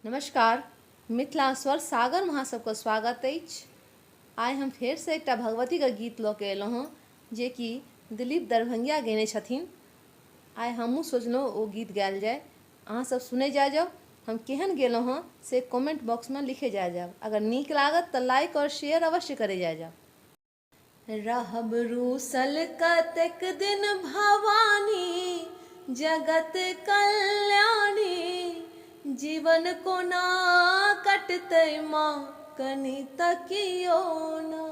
नमस्कार, मिथिला स्वर सागर में सबके स्वागत अछि। आइ हम फेर से एक भगवती के गीत लऽ के अयलहुँ हँ जे कि दिलीप दरभंगिया गेने छथिन। आइ हमहूँ सोचलहुँ ओ गीत गायल जाय, अहाँ सब सुने जाओ। हम केहन गेलहुँ हँ से कमेंट बॉक्स में लिखे जाओ। अगर नीक लागत तो लाइक और शेयर अवश्य करे जाओ। रहब रूसल कतेक दिन भवानी, जगत कल्याणी, जीवन कोना कटतै माँ कनि तकियो ना।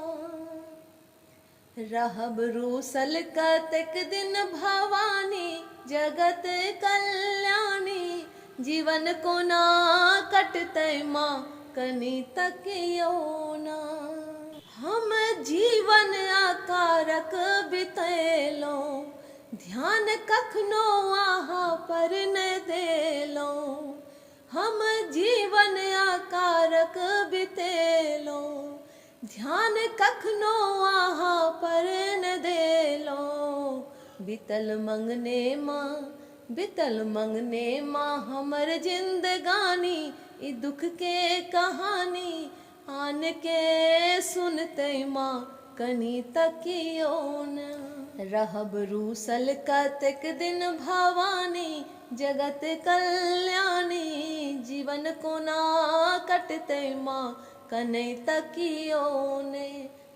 रहब रूसल कतेक दिन भवानी, जगत कल्याणी, जीवन कोना कटतै माँ कनि तकियो ना। हम जीवन आकारक बितेलहुँ, ध्यान कखनो अहाँ पर नहि देलहुँ। हम जीवन आकारक बितेलहुँ, ध्यान कखनो अहाँ पर न देलहुँ। बीतल मंगने माँ हमर जिंदगानी, ई दुख के कहानी आन के सुनतै माँ कनि तकियो न। रहब रूसल कतेक दिन भवानी, जगत कल्याणी, जीवन कोना कटतै माँ कनि तकियो ने।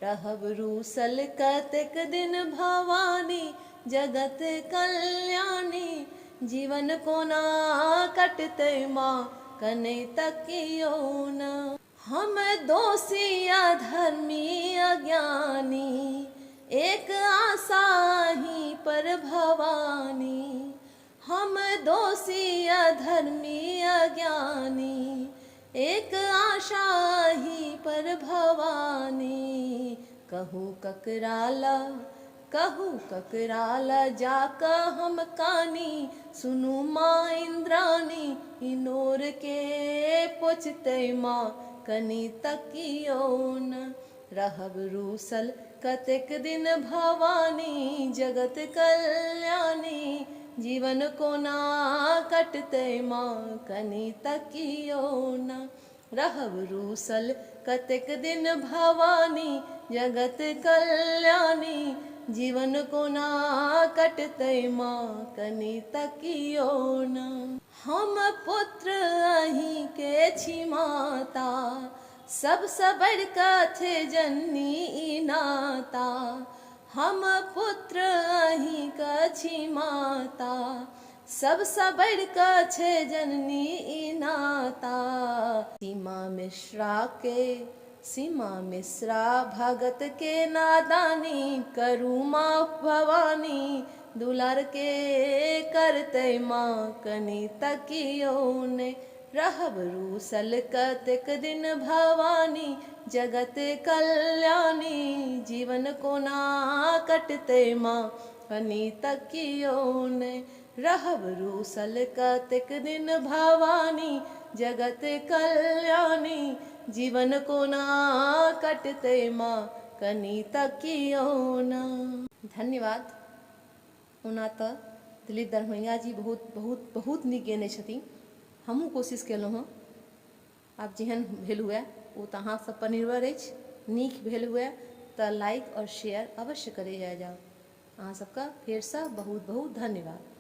रहब रूसल कतेक दिन भवानी, जगत कल्याणी, जीवन कोना कटतै माँ कनि तकियो न। हम दोषी अधर्मी अज्ञानी, एक आशा ही पर भवानी। हम दोषी अधर्मी अज्ञानी, एक आशा ही पर भवानी। कहूँ ककराला जाका हम कानी, सुनू माँ इंद्रानी, इनोर के पोछतै माँ कनि तकियो न। रहब रूसल कतेक दिन भवानी, जगत कल्याणी, जीवन कोना कटतै माँ कनि तकियो न। रहब रूसल कतेक दिन भवानी, जगत कल्याणी, जीवन कोना कटतै माँ कनि तकियो न। हम पुत्र अहीं के छी माता, सबसँ बड़का छै जननी ई नाता। हम पुत्र अहीं के छी माता, सबसँ बड़का छै जननी ई नाता। सीमा मिश्रा भगत के नादानी, करू माँ भवानी, दुलार के करतै माँ कनि तकियो ने। रहब रूसल कतेक दिन भवानी, जगत कल्याणी, जीवन कोना कटतै माँ कनि तकियो ने। रहब रूसल कतेक दिन भवानी, जगत कल्याणी, जीवन कोना कटतै माँ कनि तकियो न। धन्यवाद। ओना तऽ दिलीप दरभंगिया जी बहुत बहुत बहुत नीक गेने छथिन। हमहूँ कोशिश केलहुँ हँ, आब जेहन भेल हुए ओ तऽ अहाँ सब पर निर्भर अछि। नीक भेल हुए तऽ लाइक और शेयर अवश्य करे जाओ। अहाँ सबका फेरसँ बहुत बहुत धन्यवाद।